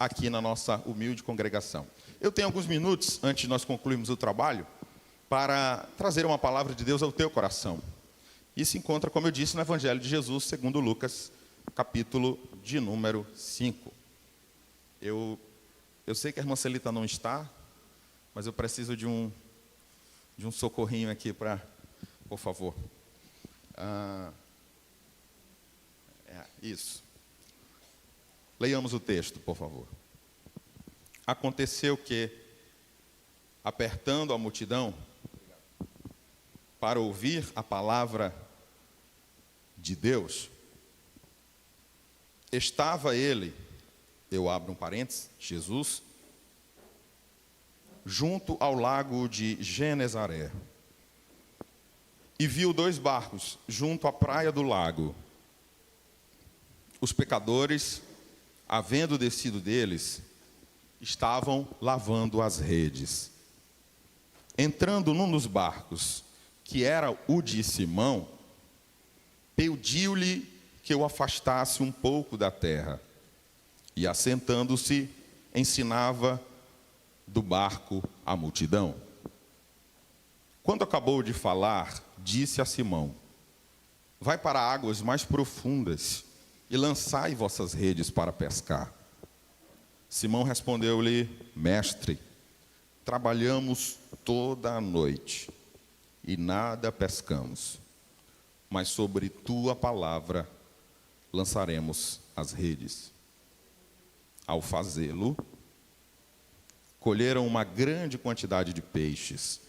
aqui na nossa humilde congregação. Eu tenho alguns minutos, antes de nós concluirmos o trabalho, para trazer uma palavra de Deus ao teu coração. E se encontra, como eu disse, no Evangelho de Jesus, segundo Lucas, capítulo de número 5. Eu sei que a irmã Celita não está, mas eu preciso de um socorrinho aqui para, por favor. Isso. Leiamos o texto, por favor. Aconteceu que, apertando a multidão para ouvir a palavra de Deus, estava ele, eu abro um parênteses, Jesus, junto ao lago de Genezaré, e viu 2 barcos junto à praia do lago. Os pecadores, havendo descido deles, estavam lavando as redes. Entrando num dos barcos, que era o de Simão, pediu-lhe que o afastasse um pouco da terra. E, assentando-se, ensinava do barco a multidão. Quando acabou de falar, disse a Simão: vai para águas mais profundas e lançai vossas redes para pescar. Simão respondeu-lhe: mestre, trabalhamos toda a noite e nada pescamos, mas sobre tua palavra lançaremos as redes. Ao fazê-lo, colheram uma grande quantidade de peixes,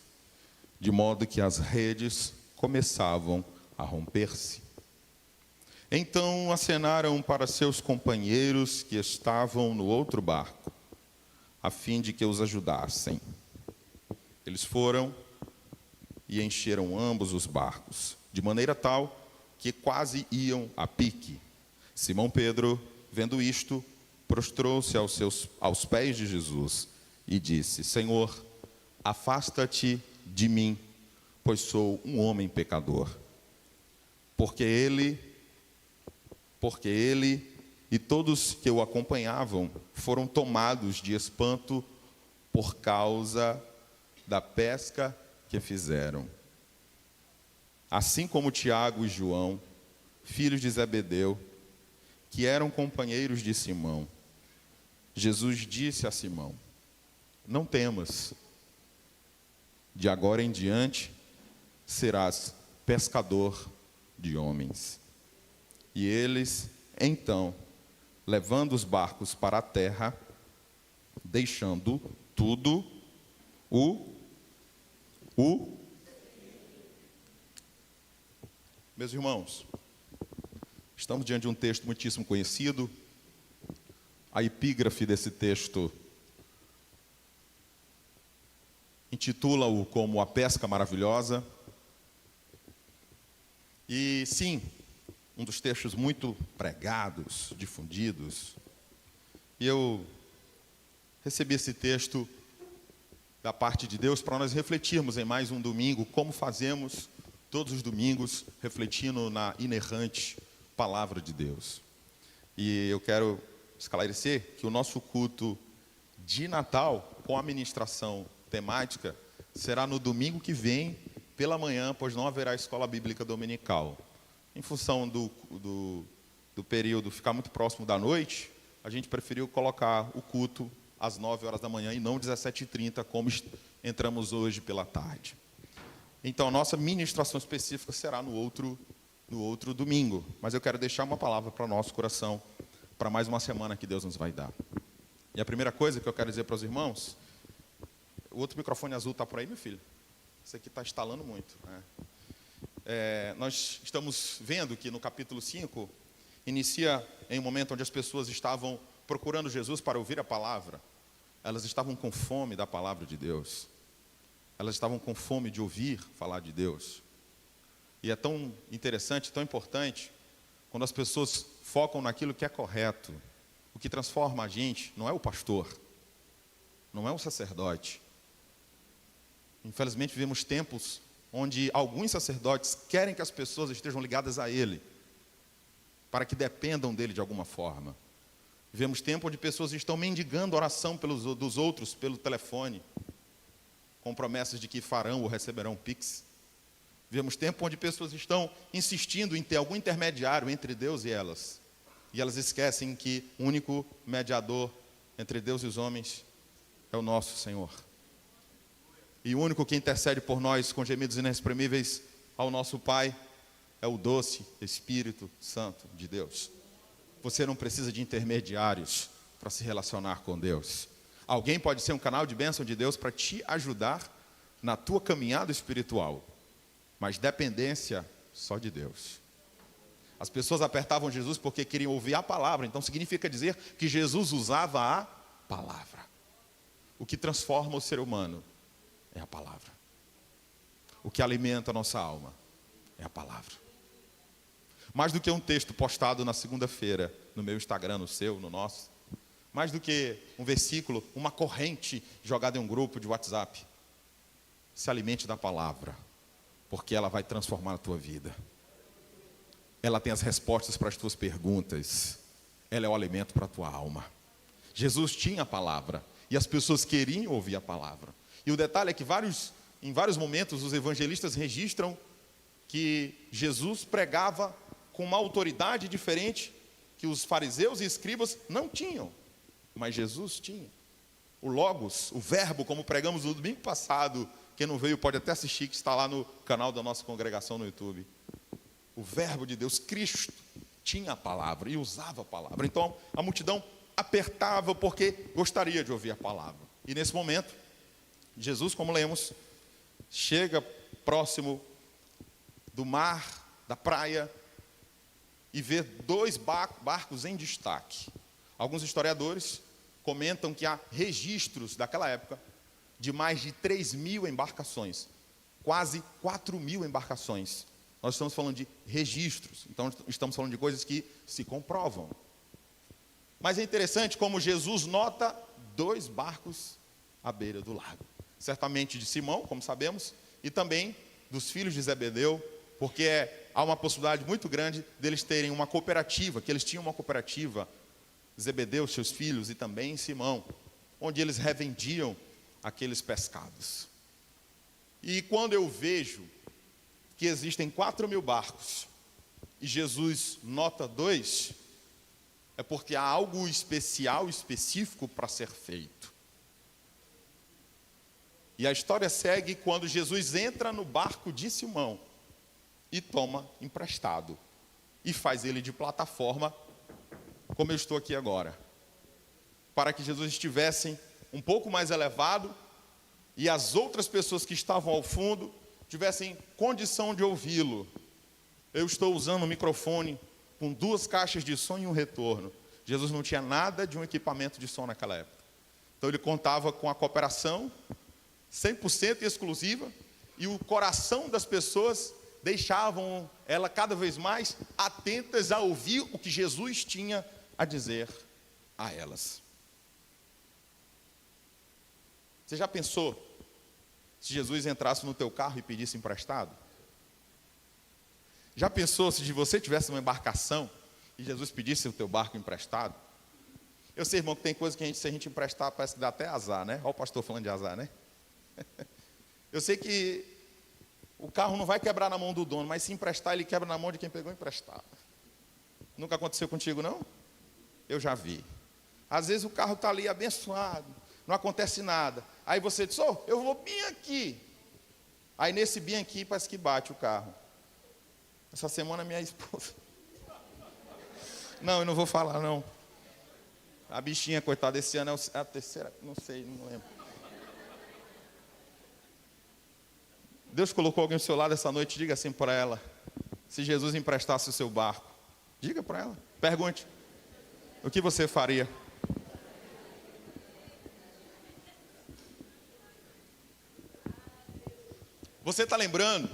de modo que as redes começavam a romper-se. Então acenaram para seus companheiros que estavam no outro barco, a fim de que os ajudassem. Eles foram e encheram ambos os barcos, de maneira tal que quase iam a pique. Simão Pedro, vendo isto, prostrou-se aos pés de Jesus e disse: Senhor, afasta-te de mim, pois sou um homem pecador. Porque ele e todos que o acompanhavam foram tomados de espanto por causa da pesca que fizeram. Assim como Tiago e João, filhos de Zebedeu, que eram companheiros de Simão, Jesus disse a Simão: não temas, de agora em diante serás pescador de homens. E eles, então, levando os barcos para a terra, deixando tudo, Meus irmãos, estamos diante de um texto muitíssimo conhecido. A epígrafe desse texto intitula-o como A Pesca Maravilhosa. E sim, um dos textos muito pregados, difundidos. E eu recebi esse texto da parte de Deus para nós refletirmos em mais um domingo, como fazemos todos os domingos, refletindo na inerrante palavra de Deus. E eu quero esclarecer que o nosso culto de Natal, com a ministração temática, será no domingo que vem, pela manhã, pois não haverá escola bíblica dominical. Em função do período ficar muito próximo da noite, a gente preferiu colocar o culto às 9 horas da manhã e não 17h30, como entramos hoje pela tarde. Então, a nossa ministração específica será no outro domingo. Mas eu quero deixar uma palavra para o nosso coração, para mais uma semana que Deus nos vai dar. E a primeira coisa que eu quero dizer para os irmãos, o outro microfone azul está por aí, meu filho? Esse aqui está estalando muito, né? Nós estamos vendo que no capítulo 5, inicia em um momento onde as pessoas estavam procurando Jesus para ouvir a palavra. Elas estavam com fome da palavra de Deus. Elas estavam com fome de ouvir falar de Deus. E é tão interessante, tão importante, quando as pessoas focam naquilo que é correto. O que transforma a gente não é o pastor, não é o sacerdote. Infelizmente, vivemos tempos onde alguns sacerdotes querem que as pessoas estejam ligadas a ele, para que dependam dele de alguma forma. Vivemos tempo onde pessoas estão mendigando oração dos outros pelo telefone, com promessas de que farão ou receberão Pix. Vivemos tempo onde pessoas estão insistindo em ter algum intermediário entre Deus e elas esquecem que o único mediador entre Deus e os homens é o nosso Senhor. E o único que intercede por nós com gemidos inexprimíveis ao nosso Pai é o doce Espírito Santo de Deus. Você não precisa de intermediários para se relacionar com Deus. Alguém pode ser um canal de bênção de Deus para te ajudar na tua caminhada espiritual, mas dependência só de Deus. As pessoas apertavam Jesus porque queriam ouvir a palavra, então significa dizer que Jesus usava a palavra. O que transforma o ser humano é a palavra. O que alimenta a nossa alma é a palavra. Mais do que um texto postado na segunda-feira, no meu Instagram, no seu, no nosso, mais do que um versículo, uma corrente jogada em um grupo de WhatsApp, se alimente da palavra, porque ela vai transformar a tua vida. Ela tem as respostas para as tuas perguntas. Ela é o alimento para a tua alma. Jesus tinha a palavra e as pessoas queriam ouvir a palavra. E o detalhe é que em vários momentos os evangelistas registram que Jesus pregava com uma autoridade diferente que os fariseus e escribas não tinham, mas Jesus tinha. O Logos, o verbo, como pregamos no domingo passado, quem não veio pode até assistir, que está lá no canal da nossa congregação no YouTube. O verbo de Deus, Cristo, tinha a palavra e usava a palavra. Então a multidão apertava porque gostaria de ouvir a palavra. E nesse momento, Jesus, como lemos, chega próximo do mar, da praia, e vê dois barcos em destaque. Alguns historiadores comentam que há registros daquela época de mais de 3.000 embarcações, quase 4.000 embarcações. Nós estamos falando de registros, então estamos falando de coisas que se comprovam. Mas é interessante como Jesus nota dois barcos à beira do lago. Certamente de Simão, como sabemos, e também dos filhos de Zebedeu, porque há uma possibilidade muito grande deles terem uma cooperativa, que eles tinham uma cooperativa, Zebedeu, seus filhos, e também Simão, onde eles revendiam aqueles pescados. E quando eu vejo que existem 4.000 barcos, e Jesus nota dois, é porque há algo especial, específico para ser feito. E a história segue quando Jesus entra no barco de Simão, e toma emprestado, e faz ele de plataforma, como eu estou aqui agora, para que Jesus estivesse um pouco mais elevado, e as outras pessoas que estavam ao fundo tivessem condição de ouvi-lo. Eu estou usando um microfone com 2 caixas de som e um retorno. Jesus não tinha nada de um equipamento de som naquela época. Então ele contava com a cooperação 100% exclusiva, e o coração das pessoas deixavam ela cada vez mais atentas a ouvir o que Jesus tinha a dizer a elas. Você já pensou se Jesus entrasse no teu carro e pedisse emprestado? Já pensou se você tivesse uma embarcação e Jesus pedisse o teu barco emprestado? Eu sei, irmão, que tem coisa que se a gente emprestar parece que dá até azar, né? Olha o pastor falando de azar, né? Eu sei que o carro não vai quebrar na mão do dono, mas se emprestar, ele quebra na mão de quem pegou emprestado. Nunca aconteceu contigo, não? Eu já vi. Às vezes o carro está ali abençoado, não acontece nada. Aí você diz, eu vou bem aqui. Aí nesse bem aqui parece que bate o carro. Essa semana minha esposa... Não, eu não vou falar, não. A bichinha, coitada, esse ano é a terceira, não sei, não lembro. Deus colocou alguém do seu lado essa noite, diga assim para ela, se Jesus emprestasse o seu barco, diga para ela, pergunte, o que você faria? Você está lembrando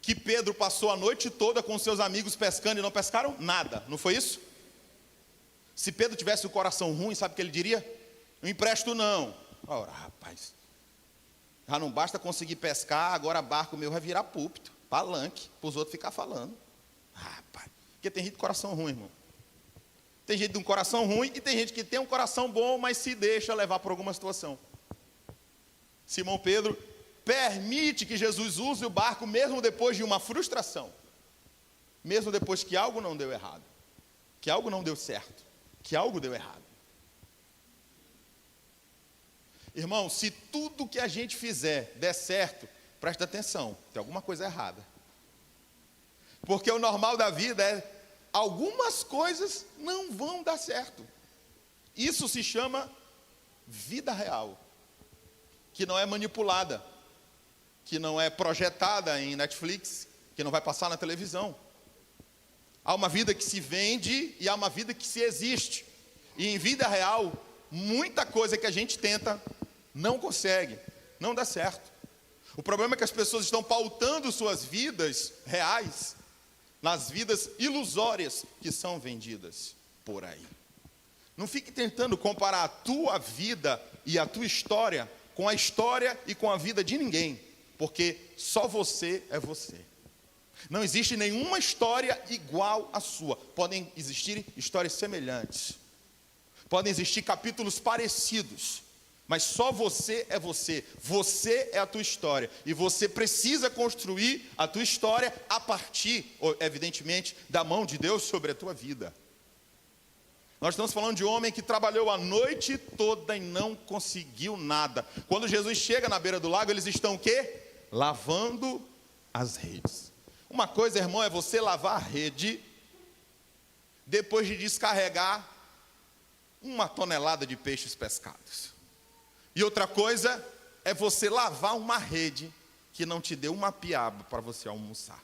que Pedro passou a noite toda com seus amigos pescando e não pescaram nada, não foi isso? Se Pedro tivesse o coração ruim, sabe o que ele diria? Não empresto não. Ora, rapaz, já não basta conseguir pescar, agora barco meu vai virar púlpito, palanque, para os outros ficar falando. Rapaz, porque tem gente de coração ruim, irmão. Tem gente de um coração ruim e tem gente que tem um coração bom, mas se deixa levar por alguma situação. Simão Pedro permite que Jesus use o barco mesmo depois de uma frustração. Mesmo depois que algo não deu errado. Que algo não deu certo. Que algo deu errado. Irmão, se tudo que a gente fizer der certo, presta atenção, tem alguma coisa errada. Porque o normal da vida é, algumas coisas não vão dar certo. Isso se chama vida real, que não é manipulada, que não é projetada em Netflix, que não vai passar na televisão. Há uma vida que se vende e há uma vida que se existe. E em vida real, muita coisa que a gente tenta não consegue, não dá certo. O problema é que as pessoas estão pautando suas vidas reais nas vidas ilusórias que são vendidas por aí. Não fique tentando comparar a tua vida e a tua história com a história e com a vida de ninguém, porque só você é você. Não existe nenhuma história igual à sua. Podem existir histórias semelhantes, podem existir capítulos parecidos, mas só você é você. Você é a tua história. E você precisa construir a tua história a partir, evidentemente, da mão de Deus sobre a tua vida. Nós estamos falando de um homem que trabalhou a noite toda e não conseguiu nada. Quando Jesus chega na beira do lago, eles estão o quê? Lavando as redes. Uma coisa, irmão, é você lavar a rede depois de descarregar 1 tonelada de peixes pescados. E outra coisa é você lavar uma rede que não te deu uma piaba para você almoçar.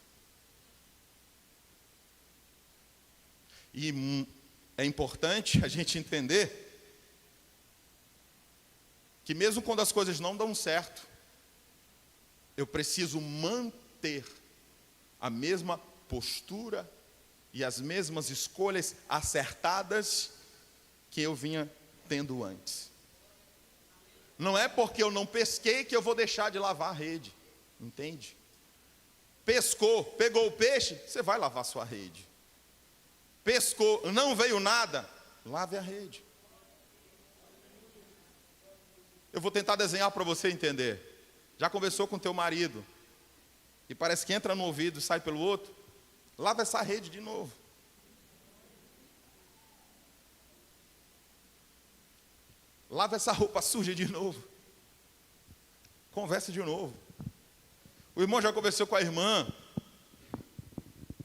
E é importante a gente entender que mesmo quando as coisas não dão certo, eu preciso manter a mesma postura e as mesmas escolhas acertadas que eu vinha tendo antes. Não é porque eu não pesquei que eu vou deixar de lavar a rede, entende? Pescou, pegou o peixe, você vai lavar sua rede. Pescou, não veio nada, lave a rede. Eu vou tentar desenhar para você entender. Já conversou com teu marido e parece que entra no ouvido e sai pelo outro? Lava essa rede de novo. Lava essa roupa suja de novo. Conversa de novo. O irmão já conversou com a irmã.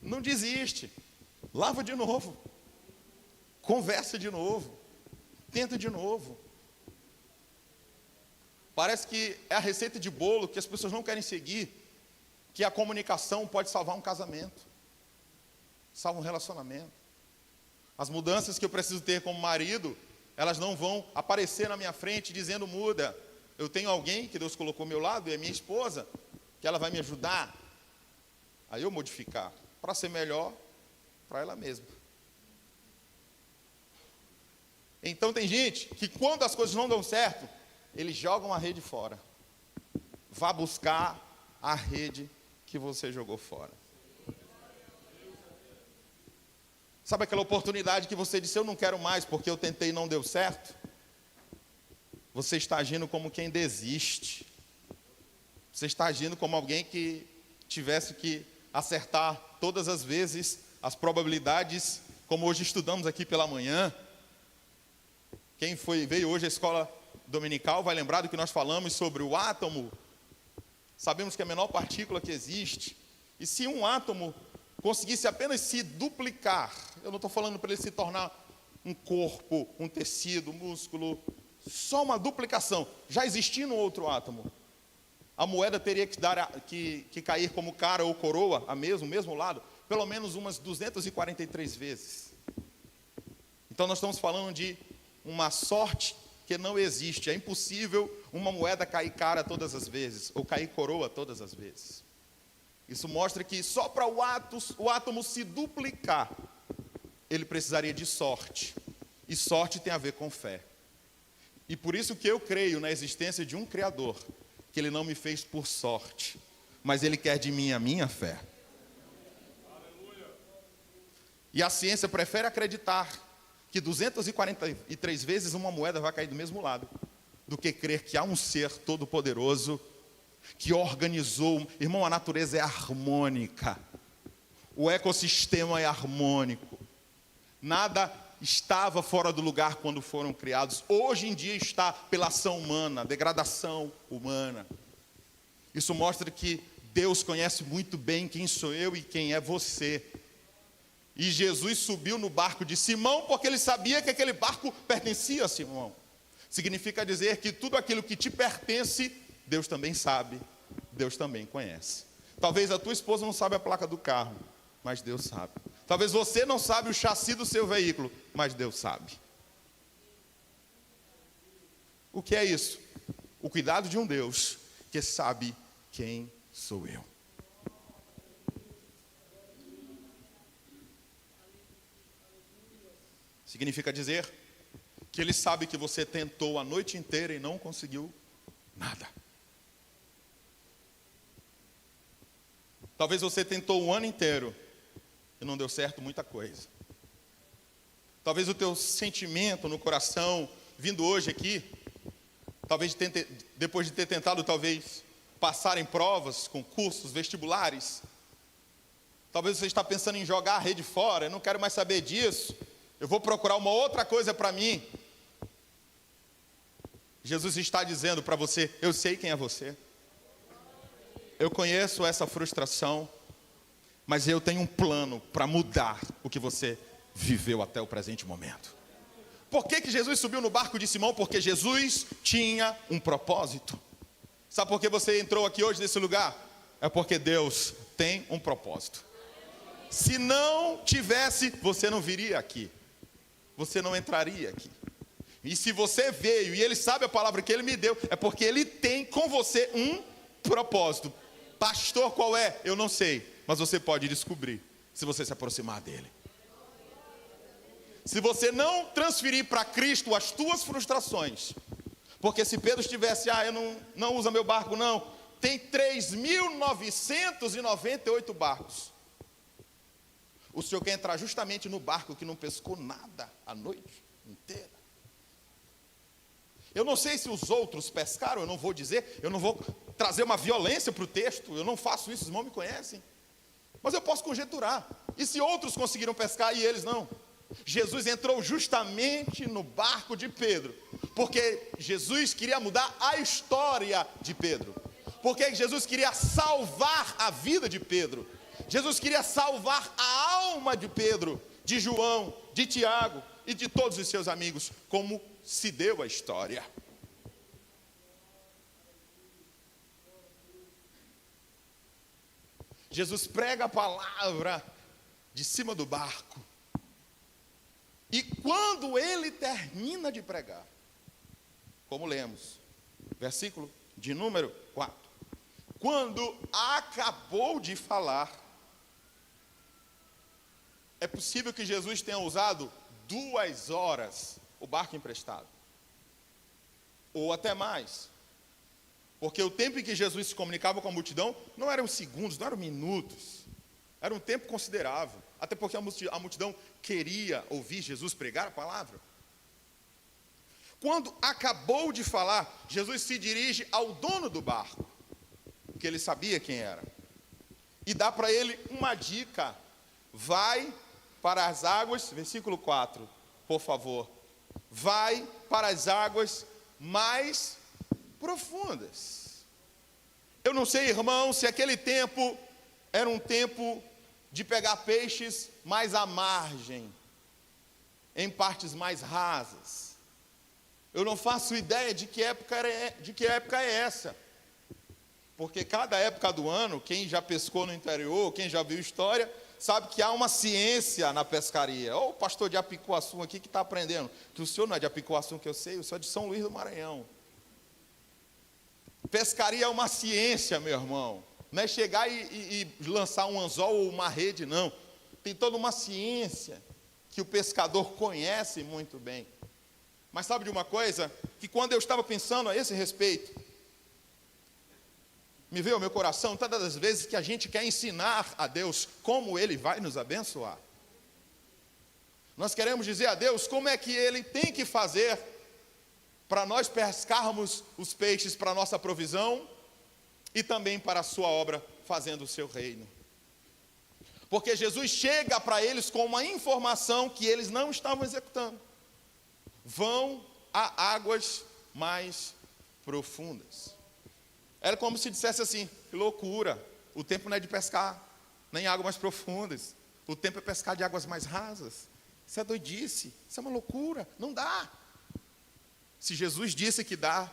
Não desiste. Lava de novo. Conversa de novo. Tenta de novo. Parece que é a receita de bolo que as pessoas não querem seguir, que a comunicação pode salvar um casamento, salva um relacionamento. As mudanças que eu preciso ter como marido, elas não vão aparecer na minha frente dizendo muda. Eu tenho alguém que Deus colocou ao meu lado, e é minha esposa, que ela vai me ajudar a eu modificar, para ser melhor para ela mesma. Então tem gente que quando as coisas não dão certo, eles jogam a rede fora. Vá buscar a rede que você jogou fora. Sabe aquela oportunidade que você disse, eu não quero mais porque eu tentei e não deu certo? Você está agindo como quem desiste. Você está agindo como alguém que tivesse que acertar todas as vezes as probabilidades, como hoje estudamos aqui pela manhã. Quem veio hoje à escola dominical vai lembrar do que nós falamos sobre o átomo. Sabemos que é a menor partícula que existe. E se um átomo conseguisse apenas se duplicar, eu não estou falando para ele se tornar um corpo, um tecido, um músculo, só uma duplicação, já existindo outro átomo, a moeda teria que cair como cara ou coroa, o mesmo lado, pelo menos umas 243 vezes. Então nós estamos falando de uma sorte que não existe. É impossível uma moeda cair cara todas as vezes, ou cair coroa todas as vezes. Isso mostra que só para o átomo se duplicar, ele precisaria de sorte. E sorte tem a ver com fé. E por isso que eu creio na existência de um Criador, que Ele não me fez por sorte, mas Ele quer de mim a minha fé. E a ciência prefere acreditar que 243 vezes uma moeda vai cair do mesmo lado, do que crer que há um ser todo-poderoso que organizou. Irmão, a natureza é harmônica, o ecossistema é harmônico, nada estava fora do lugar quando foram criados. Hoje em dia está pela ação humana, degradação humana. Isso mostra que Deus conhece muito bem quem sou eu e quem é você. E Jesus subiu no barco de Simão porque ele sabia que aquele barco pertencia a Simão. Significa dizer que tudo aquilo que te pertence, Deus também sabe, Deus também conhece. Talvez a tua esposa não sabe a placa do carro, mas Deus sabe. Talvez você não sabe o chassi do seu veículo, mas Deus sabe. O que é isso? O cuidado de um Deus que sabe quem sou eu. Significa dizer que Ele sabe que você tentou a noite inteira e não conseguiu nada. Talvez você tentou o ano inteiro e não deu certo muita coisa. Talvez o teu sentimento no coração, vindo hoje aqui, talvez depois de ter tentado talvez passar em provas, concursos, vestibulares, talvez você está pensando em jogar a rede fora, eu não quero mais saber disso, eu vou procurar uma outra coisa para mim. Jesus está dizendo para você, eu sei quem é você. Eu conheço essa frustração, mas eu tenho um plano para mudar o que você viveu até o presente momento. Por que Jesus subiu no barco de Simão? Porque Jesus tinha um propósito. Sabe por que você entrou aqui hoje nesse lugar? É porque Deus tem um propósito. Se não tivesse, você não viria aqui. Você não entraria aqui. E se você veio e Ele sabe a palavra que Ele me deu, é porque Ele tem com você um propósito. Pastor, qual é? Eu não sei, mas você pode descobrir se você se aproximar dEle. Se você não transferir para Cristo as tuas frustrações, porque se Pedro estivesse, eu não uso meu barco não, tem 3.998 barcos. O senhor quer entrar justamente no barco que não pescou nada a noite inteira. Eu não sei se os outros pescaram, eu não vou dizer, eu não vou trazer uma violência para o texto, eu não faço isso, os irmãos me conhecem. Mas eu posso conjecturar. E se outros conseguiram pescar e eles não? Jesus entrou justamente no barco de Pedro, porque Jesus queria mudar a história de Pedro, porque Jesus queria salvar a vida de Pedro, Jesus queria salvar a alma de Pedro, de João, de Tiago e de todos os seus amigos, como se deu a história. Jesus prega a palavra de cima do barco. E quando ele termina de pregar, como lemos, versículo de número 4. Quando acabou de falar, é possível que Jesus tenha usado 2 horas o barco emprestado. Ou até mais. Porque o tempo em que Jesus se comunicava com a multidão não eram segundos, não eram minutos. Era um tempo considerável. Até porque a multidão queria ouvir Jesus pregar a palavra. Quando acabou de falar, Jesus se dirige ao dono do barco, porque ele sabia quem era. E dá para ele uma dica. Vai para as águas, versículo 4, por favor. Vai para as águas mais profundas. Eu não sei, irmão, se aquele tempo era um tempo de pegar peixes mais à margem, em partes mais rasas. Eu não faço ideia de que época é essa. Porque cada época do ano, quem já pescou no interior, quem já viu história, sabe que há uma ciência na pescaria. Olha o pastor de Apicuaçu aqui que está aprendendo. Que o senhor não é de Apicuaçu que eu sei, eu sou de São Luís do Maranhão. Pescaria é uma ciência, meu irmão. Não é chegar e lançar um anzol ou uma rede, não. Tem toda uma ciência que o pescador conhece muito bem. Mas sabe de uma coisa? Que quando eu estava pensando a esse respeito, me veio ao meu coração todas as vezes que a gente quer ensinar a Deus como Ele vai nos abençoar. Nós queremos dizer a Deus como é que Ele tem que fazer para nós pescarmos os peixes para a nossa provisão e também para a sua obra, fazendo o seu reino. Porque Jesus chega para eles com uma informação que eles não estavam executando. Vão a águas mais profundas. Era como se dissesse assim: que loucura, o tempo não é de pescar nem águas mais profundas, o tempo é pescar de águas mais rasas. Isso é doidice, isso é uma loucura, não dá. Se Jesus disse que dá,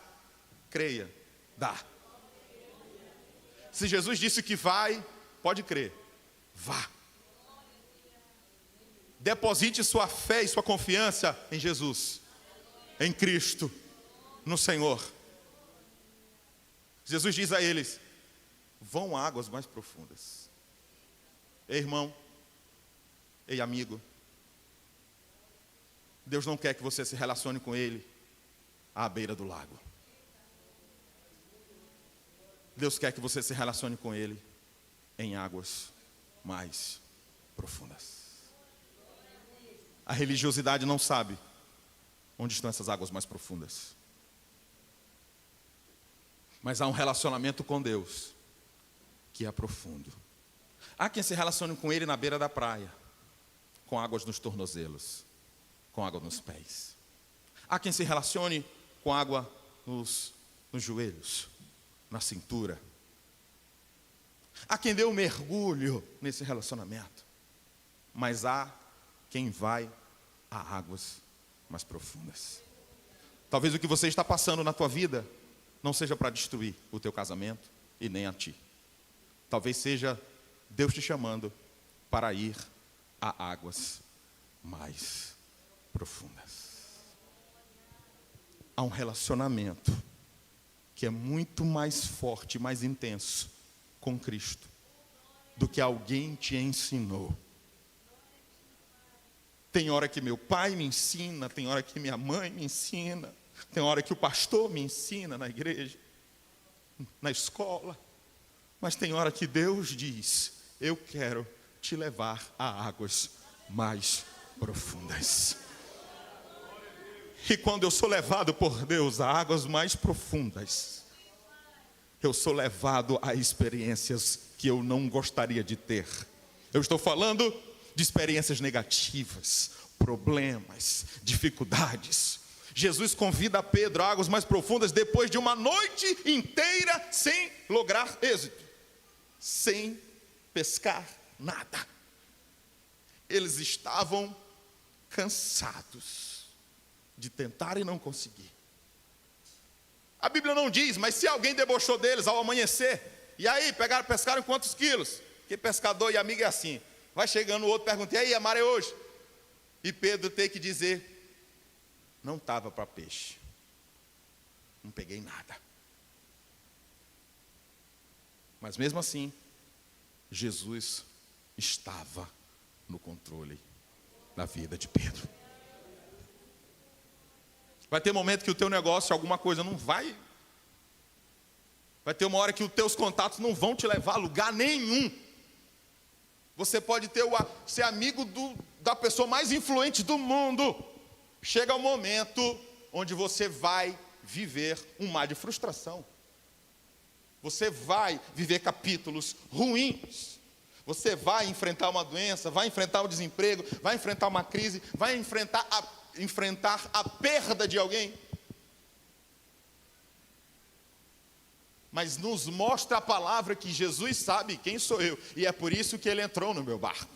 creia, dá. Se Jesus disse que vai, pode crer, vá. Deposite sua fé e sua confiança em Jesus, em Cristo, no Senhor. Jesus diz a eles: vão a águas mais profundas. Ei, irmão, ei, amigo, Deus não quer que você se relacione com Ele à beira do lago. Deus quer que você se relacione com Ele em águas mais profundas. A religiosidade não sabe onde estão essas águas mais profundas. Mas há um relacionamento com Deus que é profundo. Há quem se relacione com Ele na beira da praia, com águas nos tornozelos, com água nos pés. Há quem se relacione com água nos joelhos, na cintura. Há quem dê um mergulho nesse relacionamento. Mas há quem vai a águas mais profundas. Talvez o que você está passando na tua vida não seja para destruir o teu casamento e nem a ti. Talvez seja Deus te chamando para ir a águas mais profundas. Há um relacionamento que é muito mais forte, mais intenso com Cristo do que alguém te ensinou. Tem hora que meu pai me ensina, tem hora que minha mãe me ensina, tem hora que o pastor me ensina na igreja, na escola, mas tem hora que Deus diz: eu quero te levar a águas mais profundas. E quando eu sou levado por Deus a águas mais profundas, eu sou levado a experiências que eu não gostaria de ter. Eu estou falando de experiências negativas, problemas, dificuldades. Jesus convida Pedro a águas mais profundas depois de uma noite inteira sem lograr êxito, sem pescar nada. Eles estavam cansados de tentar e não conseguir. A Bíblia não diz, mas se alguém debochou deles ao amanhecer, e aí pescaram quantos quilos? Porque pescador e amigo é assim, vai chegando o outro, pergunta: e aí, a maré hoje? E Pedro tem que dizer: não estava para peixe, não peguei nada. Mas mesmo assim, Jesus estava no controle da vida de Pedro. Vai ter momento que o teu negócio, alguma coisa não vai. Vai ter uma hora que os teus contatos não vão te levar a lugar nenhum. Você pode ser amigo da pessoa mais influente do mundo. Chega um momento onde você vai viver um mar de frustração. Você vai viver capítulos ruins. Você vai enfrentar uma doença, vai enfrentar o desemprego, vai enfrentar uma crise, vai enfrentar a perda de alguém. Mas nos mostra a palavra que Jesus sabe quem sou eu, e é por isso que Ele entrou no meu barco.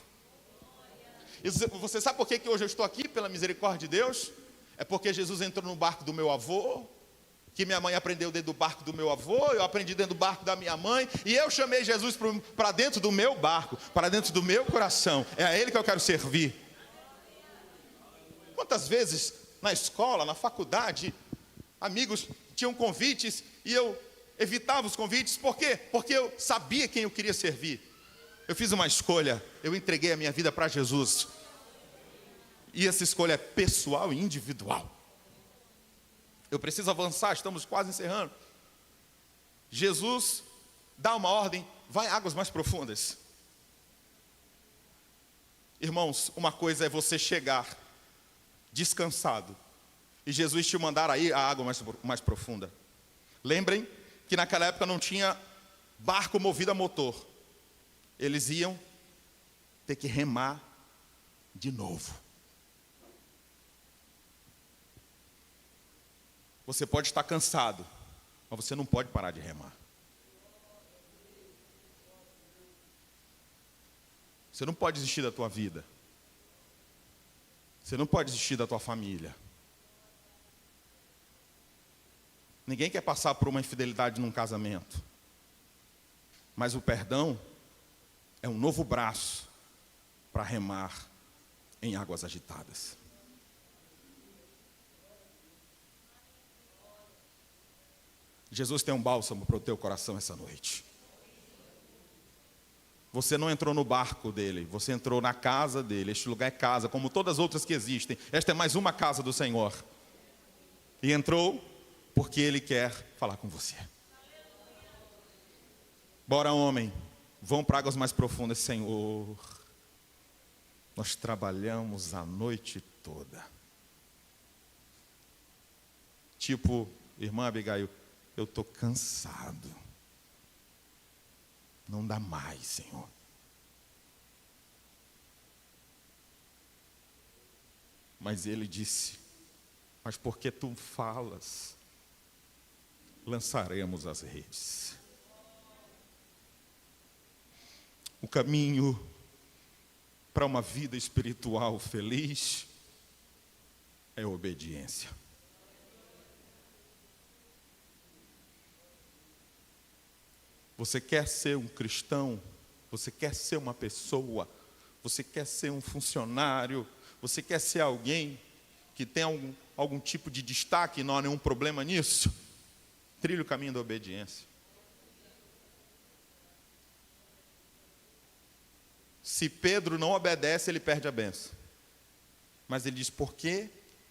E você sabe por que hoje eu estou aqui, pela misericórdia de Deus? É porque Jesus entrou no barco do meu avô, que minha mãe aprendeu dentro do barco do meu avô, eu aprendi dentro do barco da minha mãe, e eu chamei Jesus para dentro do meu barco, para dentro do meu coração. É a Ele que eu quero servir. Quantas vezes na escola, na faculdade, amigos tinham convites e eu evitava os convites. Por quê? Porque eu sabia quem eu queria servir. Eu fiz uma escolha, eu entreguei a minha vida para Jesus. E essa escolha é pessoal e individual. Eu preciso avançar, estamos quase encerrando. Jesus dá uma ordem: vai a águas mais profundas. Irmãos, uma coisa é você chegar descansado, e Jesus te mandar aí a água mais profunda. Lembrem que naquela época não tinha barco movido a motor. Eles iam ter que remar de novo. Você pode estar cansado, mas você não pode parar de remar. Você não pode desistir da tua vida. Você não pode desistir da tua família. Ninguém quer passar por uma infidelidade num casamento. Mas o perdão é um novo braço para remar em águas agitadas. Jesus tem um bálsamo para o teu coração essa noite. Você não entrou no barco dele, você entrou na casa dele. Este lugar é casa, como todas as outras que existem. Esta é mais uma casa do Senhor. E entrou porque ele quer falar com você. Bora, homem, vão para águas mais profundas. Senhor, nós trabalhamos a noite toda. Tipo, irmã Abigail, eu estou cansado. Não dá mais, Senhor. Mas ele disse, mas porque tu falas, lançaremos as redes. O caminho para uma vida espiritual feliz é obediência. Você quer ser um cristão? Você quer ser uma pessoa? Você quer ser um funcionário? Você quer ser alguém que tem algum tipo de destaque e não há nenhum problema nisso? Trilhe o caminho da obediência. Se Pedro não obedece, ele perde a bênção. Mas ele diz, por que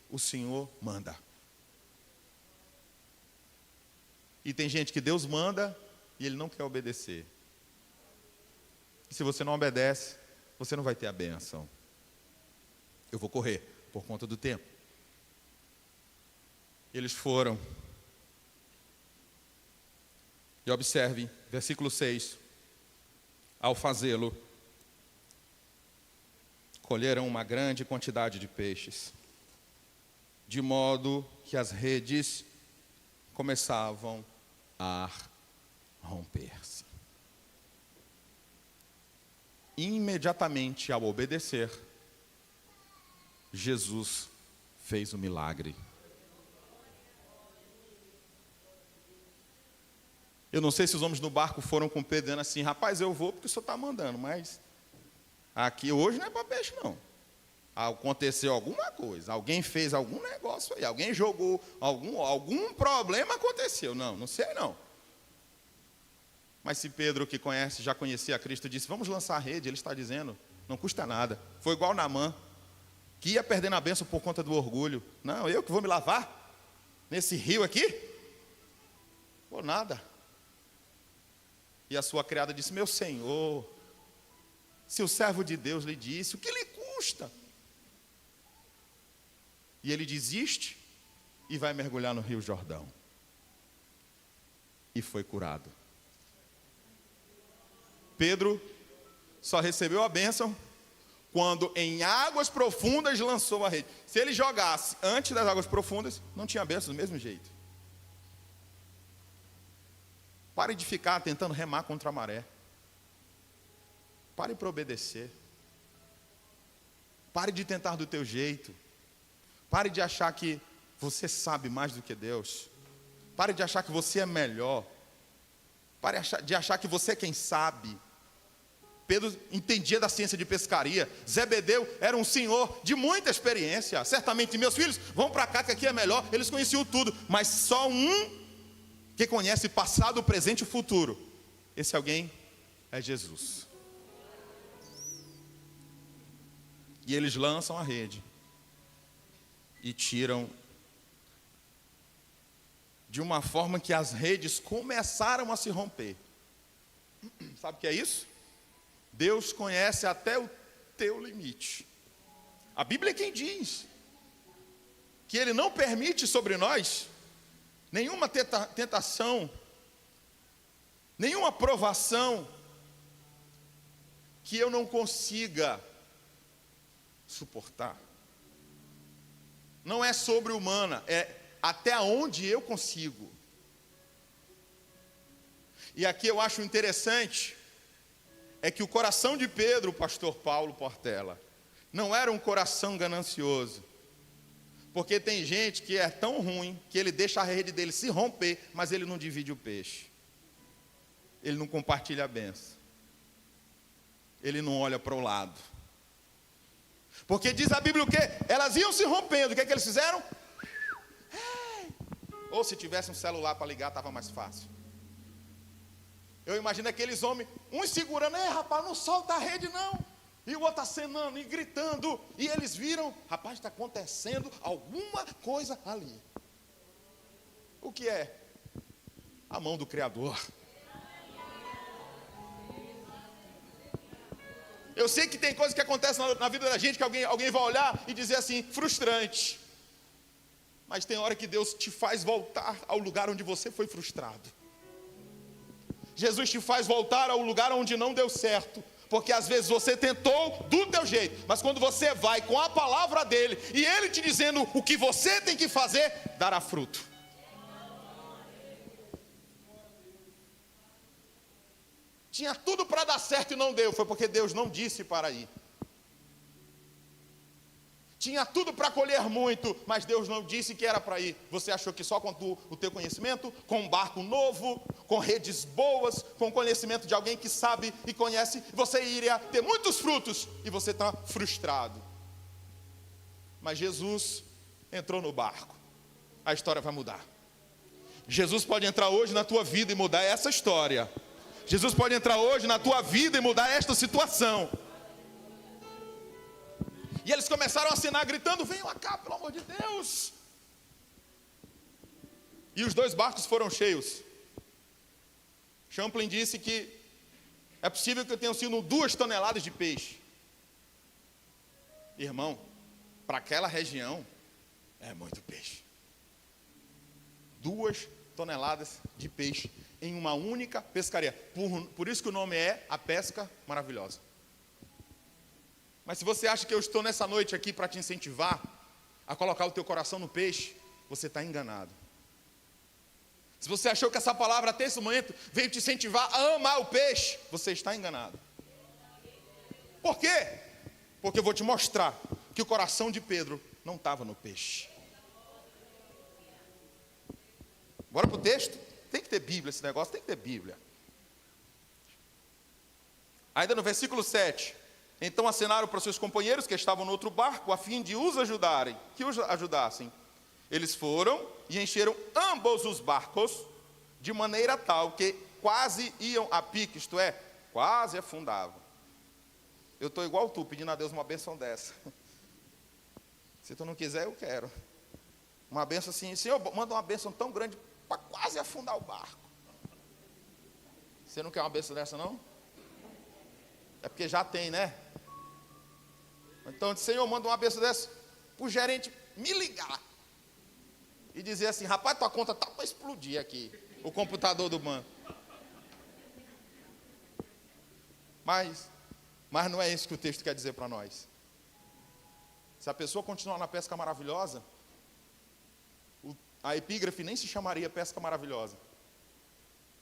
o Senhor manda? E tem gente que Deus manda e ele não quer obedecer. E se você não obedece, você não vai ter a bênção. Eu vou correr por conta do tempo. Eles foram. E observe, versículo 6. Ao fazê-lo, colheram uma grande quantidade de peixes, de modo que as redes começavam a romper-se. Imediatamente ao obedecer, Jesus fez o milagre. Eu não sei se os homens no barco foram com Pedro dizendo assim, rapaz, eu vou porque o senhor está mandando, mas aqui hoje não é para peixe não. Aconteceu alguma coisa, alguém fez algum negócio aí, alguém jogou, algum problema aconteceu. Não sei não. Mas se Pedro, que já conhecia a Cristo, disse, vamos lançar a rede, ele está dizendo, não custa nada. Foi igual Naamã, que ia perdendo a bênção por conta do orgulho. Não, eu que vou me lavar nesse rio aqui? Por nada. E a sua criada disse, meu Senhor, se o servo de Deus lhe disse, o que lhe custa? E ele desiste e vai mergulhar no Rio Jordão. E foi curado. Pedro só recebeu a bênção quando em águas profundas lançou a rede. Se ele jogasse antes das águas profundas, não tinha bênção do mesmo jeito. Pare de ficar tentando remar contra a maré. Pare para obedecer. Pare de tentar do teu jeito. Pare de achar que você sabe mais do que Deus. Pare de achar que você é melhor. Pare de achar que você é quem sabe. Pedro entendia da ciência de pescaria. Zebedeu era um senhor de muita experiência. Certamente, meus filhos, vão para cá que aqui é melhor. Eles conheciam tudo. Mas só um que conhece passado, o presente e o futuro. Esse alguém é Jesus. E eles lançam a rede. E tiram de uma forma que as redes começaram a se romper. Sabe o que é isso? Deus conhece até o teu limite. A Bíblia é quem diz. que Ele não permite sobre nós nenhuma tentação, nenhuma provação que eu não consiga suportar. Não é sobre-humana, é até onde eu consigo. E aqui eu acho interessante, é que o coração de Pedro, o pastor Paulo Portela, não era um coração ganancioso. Porque tem gente que é tão ruim, que ele deixa a rede dele se romper, mas ele não divide o peixe. Ele não compartilha a bênção. Ele não olha para o lado. Porque diz a Bíblia o quê? Elas iam se rompendo, o que é que eles fizeram? Ou se tivesse um celular para ligar, estava mais fácil. Eu imagino aqueles homens, uns segurando, rapaz, não solta a rede não. E o outro acenando e gritando. E eles viram, rapaz, está acontecendo alguma coisa ali. O que é? A mão do Criador. Eu sei que tem coisas que acontecem na vida da gente, que alguém vai olhar e dizer assim, frustrante. Mas tem hora que Deus te faz voltar ao lugar onde você foi frustrado. Jesus te faz voltar ao lugar onde não deu certo. Porque às vezes você tentou do teu jeito, mas quando você vai com a palavra dele, e ele te dizendo o que você tem que fazer, dará fruto. Tinha tudo para dar certo e não deu, foi porque Deus não disse para ir. Tinha tudo para colher muito, mas Deus não disse que era para ir. Você achou que só com o teu conhecimento, com um barco novo, com redes boas, com conhecimento de alguém que sabe e conhece, você iria ter muitos frutos e você está frustrado. Mas Jesus entrou no barco. A história vai mudar. Jesus pode entrar hoje na tua vida e mudar essa história. Jesus pode entrar hoje na tua vida e mudar esta situação. E eles começaram a acenar gritando, venham cá, pelo amor de Deus. E os 2 barcos foram cheios. Champlin disse que é possível que tenham sido 2 toneladas de peixe. Irmão, para aquela região, é muito peixe. 2 toneladas de peixe em uma única pescaria. Por isso que o nome é a pesca maravilhosa. Mas se você acha que eu estou nessa noite aqui para te incentivar a colocar o teu coração no peixe, você está enganado. Se você achou que essa palavra até esse momento veio te incentivar a amar o peixe, você está enganado. Por quê? Porque eu vou te mostrar que o coração de Pedro não estava no peixe. Bora para o texto? Tem que ter Bíblia esse negócio, tem que ter Bíblia. Ainda no versículo 7. Então acenaram para seus companheiros que estavam no outro barco, a fim de os ajudassem. Eles foram e encheram ambos os barcos, de maneira tal que quase iam a pique, isto é, quase afundavam. Eu estou igual tu, pedindo a Deus uma bênção dessa. Se tu não quiser, eu quero. Uma bênção assim, Senhor, manda uma bênção tão grande para quase afundar o barco. Você não quer uma bênção dessa, não? É porque já tem, né? Então, Senhor, manda uma bênção dessa para o gerente me ligar e dizer assim, rapaz, tua conta está para explodir aqui, o computador do banco. Mas não é isso que o texto quer dizer para nós. Se a pessoa continuar na pesca maravilhosa, a epígrafe nem se chamaria pesca maravilhosa.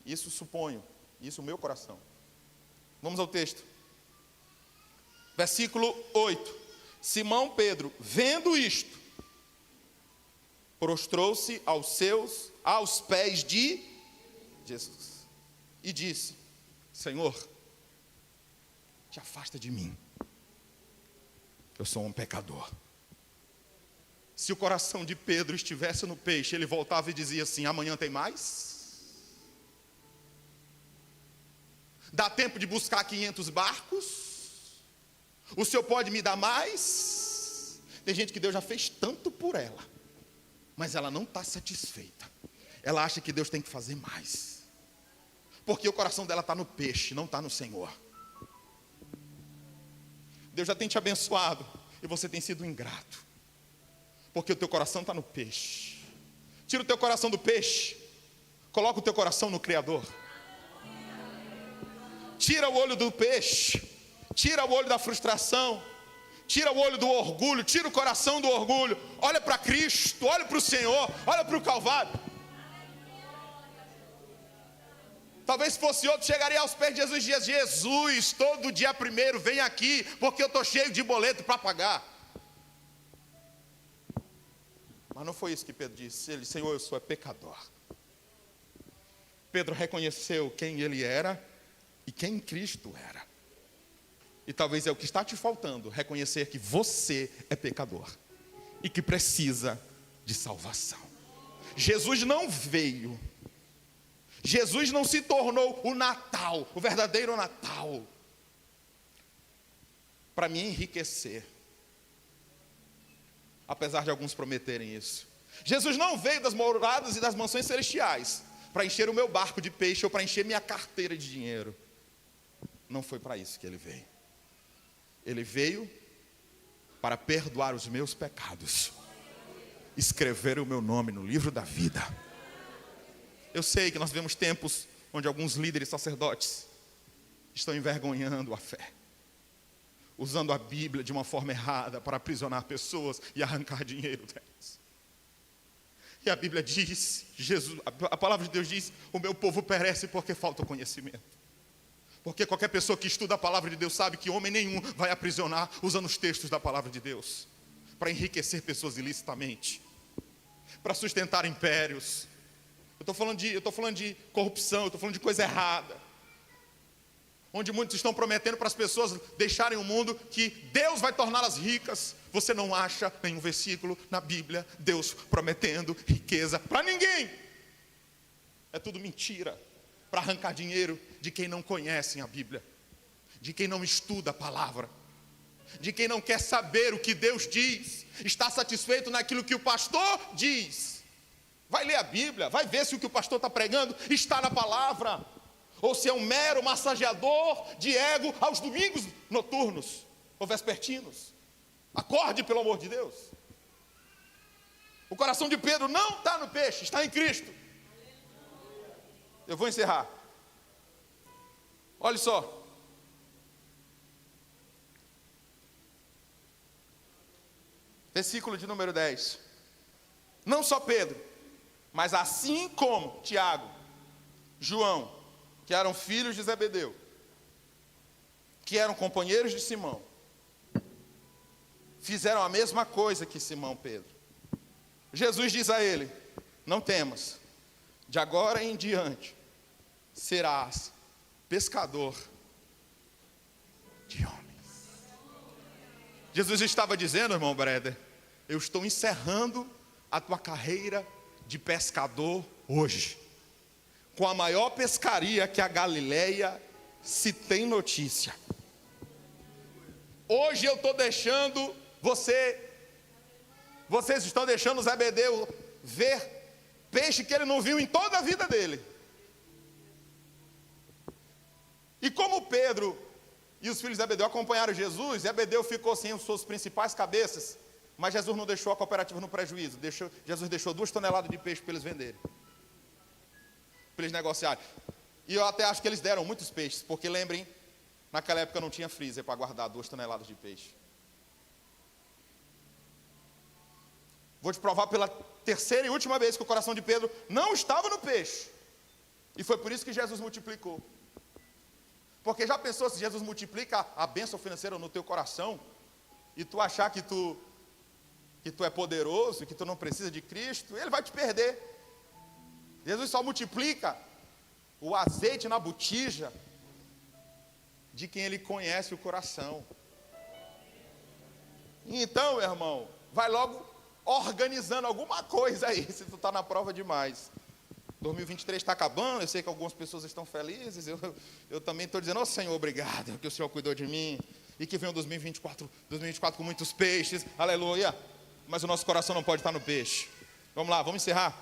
Isso suponho, isso o meu coração. Vamos ao texto. Versículo 8. Simão Pedro, vendo isto, prostrou-se aos pés de Jesus e disse, Senhor, te afasta de mim, eu sou um pecador. Se o coração de Pedro estivesse no peixe, ele voltava e dizia assim, amanhã tem mais? Dá tempo de buscar 500 barcos? O Senhor pode me dar mais? Tem gente que Deus já fez tanto por ela, mas ela não está satisfeita. Ela acha que Deus tem que fazer mais, porque o coração dela está no peixe, não está no Senhor. Deus já tem te abençoado e você tem sido ingrato. Porque o teu coração está no peixe. Tira o teu coração do peixe, coloca o teu coração no Criador. Tira o olho do peixe, tira o olho da frustração, tira o olho do orgulho, tira o coração do orgulho. Olha para Cristo, olha para o Senhor, olha para o Calvário. Talvez se fosse outro, chegaria aos pés de Jesus e dizia: Jesus, todo dia primeiro vem aqui, porque eu estou cheio de boleto para pagar. Mas não foi isso que Pedro disse. Ele disse: Senhor, eu sou pecador. Pedro reconheceu quem ele era e quem Cristo era. E talvez é o que está te faltando, reconhecer que você é pecador e que precisa de salvação. Jesus não veio, Jesus não se tornou o Natal, o verdadeiro Natal, para me enriquecer, apesar de alguns prometerem isso. Jesus não veio das moradas e das mansões celestiais para encher o meu barco de peixe ou para encher minha carteira de dinheiro. Não foi para isso que ele veio. Ele veio para perdoar os meus pecados, escrever o meu nome no livro da vida. Eu sei que nós vivemos tempos onde alguns líderes sacerdotes estão envergonhando a fé, usando a Bíblia de uma forma errada para aprisionar pessoas e arrancar dinheiro delas. E a Bíblia diz, a palavra de Deus diz: o meu povo perece porque falta conhecimento. Porque qualquer pessoa que estuda a palavra de Deus sabe que homem nenhum vai aprisionar usando os textos da palavra de Deus para enriquecer pessoas ilicitamente, para sustentar impérios. Eu estou falando de corrupção, eu estou falando de coisa errada, onde muitos estão prometendo para as pessoas deixarem o mundo que Deus vai torná-las ricas. Você não acha nenhum versículo na Bíblia Deus prometendo riqueza para ninguém. É tudo mentira, para arrancar dinheiro de quem não conhece a Bíblia, de quem não estuda a palavra, de quem não quer saber o que Deus diz, está satisfeito naquilo que o pastor diz. Vai ler a Bíblia, vai ver se o que o pastor está pregando está na palavra, ou se é um mero massageador de ego aos domingos noturnos ou vespertinos. Acorde, pelo amor de Deus. O coração de Pedro não está no peixe, está em Cristo. Eu vou encerrar. Olha só. Versículo de número 10. Não só Pedro, mas assim como Tiago, João, que eram filhos de Zebedeu, que eram companheiros de Simão, fizeram a mesma coisa que Simão Pedro. Jesus diz a ele: não temas, de agora em diante serás pescador de homens. Jesus estava dizendo, irmão Breder: eu estou encerrando a tua carreira de pescador hoje, com a maior pescaria que a Galileia se tem notícia. Hoje eu estou deixando vocês estão deixando Zebedeu ver peixe que ele não viu em toda a vida dele. E como Pedro e os filhos de Zebedeu acompanharam Jesus, Zebedeu ficou sem as suas principais cabeças, mas Jesus não deixou a cooperativa no prejuízo. Jesus deixou 2 toneladas de peixe para eles venderem, para eles negociarem. E eu até acho que eles deram muitos peixes, porque lembrem, naquela época não tinha freezer para guardar 2 toneladas de peixe. Vou te provar pela terceira e última vez que o coração de Pedro não estava no peixe. E foi por isso que Jesus multiplicou. Porque já pensou se Jesus multiplica a bênção financeira no teu coração, e tu achar que tu é poderoso, que tu não precisa de Cristo, ele vai te perder. Jesus só multiplica o azeite na botija de quem ele conhece o coração. Então, meu irmão, vai logo organizando alguma coisa aí, se tu está na prova demais. 2023 está acabando, eu sei que algumas pessoas estão felizes, eu também estou dizendo: Senhor, obrigado, que o Senhor cuidou de mim, e que venha 2024 com muitos peixes, aleluia. Mas o nosso coração não pode estar no peixe. Vamos lá, vamos encerrar.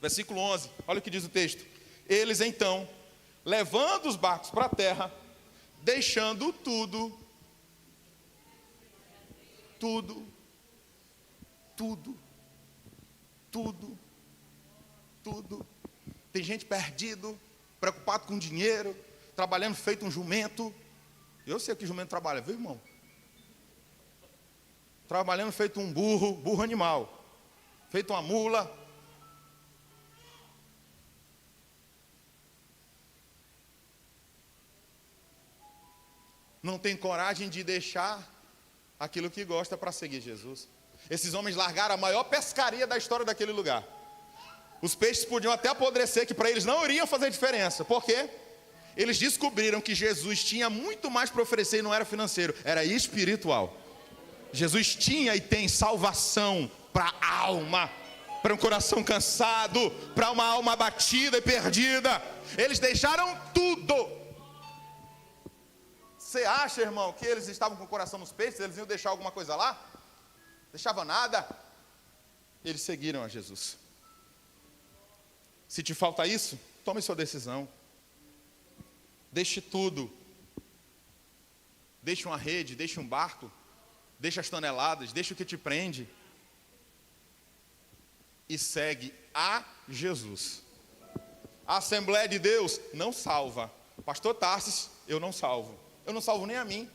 Versículo 11, olha o que diz o texto. Eles então, levando os barcos para a terra, deixando tudo tudo. Tudo. Tudo. Tem gente perdido, preocupado com dinheiro, trabalhando feito um jumento. Eu sei que jumento trabalha, viu, irmão? Trabalhando feito um burro animal, feito uma mula. Não tem coragem de deixar aquilo que gosta para seguir Jesus. Esses homens largaram a maior pescaria da história daquele lugar. Os peixes podiam até apodrecer, que para eles não iriam fazer diferença. Por quê? Eles descobriram que Jesus tinha muito mais para oferecer e não era financeiro, era espiritual. Jesus tinha e tem salvação para a alma, para um coração cansado, para uma alma abatida e perdida. Eles deixaram tudo. Você acha, irmão, que eles estavam com o coração nos peixes? Eles iam deixar alguma coisa lá? Deixava nada. Eles seguiram a Jesus. Se te falta isso, tome sua decisão. Deixe tudo. Deixe uma rede, deixe um barco, deixe as toneladas, deixe o que te prende. E segue a Jesus. A Assembleia de Deus não salva. Pastor Tarsis, eu não salvo. Eu não salvo nem a mim.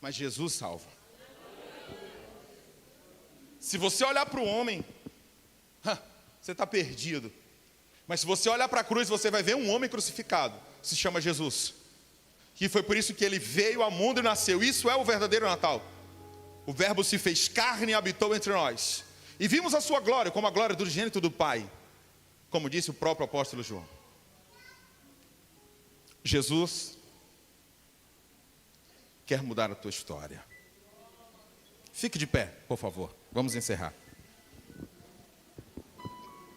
Mas Jesus salva. Se você olhar para o homem, você está perdido. Mas se você olhar para a cruz, você vai ver um homem crucificado. Se chama Jesus. Que foi por isso que ele veio ao mundo e nasceu. Isso é o verdadeiro Natal. O Verbo se fez carne e habitou entre nós. E vimos a sua glória, como a glória do unigênito do Pai. Como disse o próprio apóstolo João. Jesus quer mudar a tua história. Fique de pé, por favor. Vamos encerrar.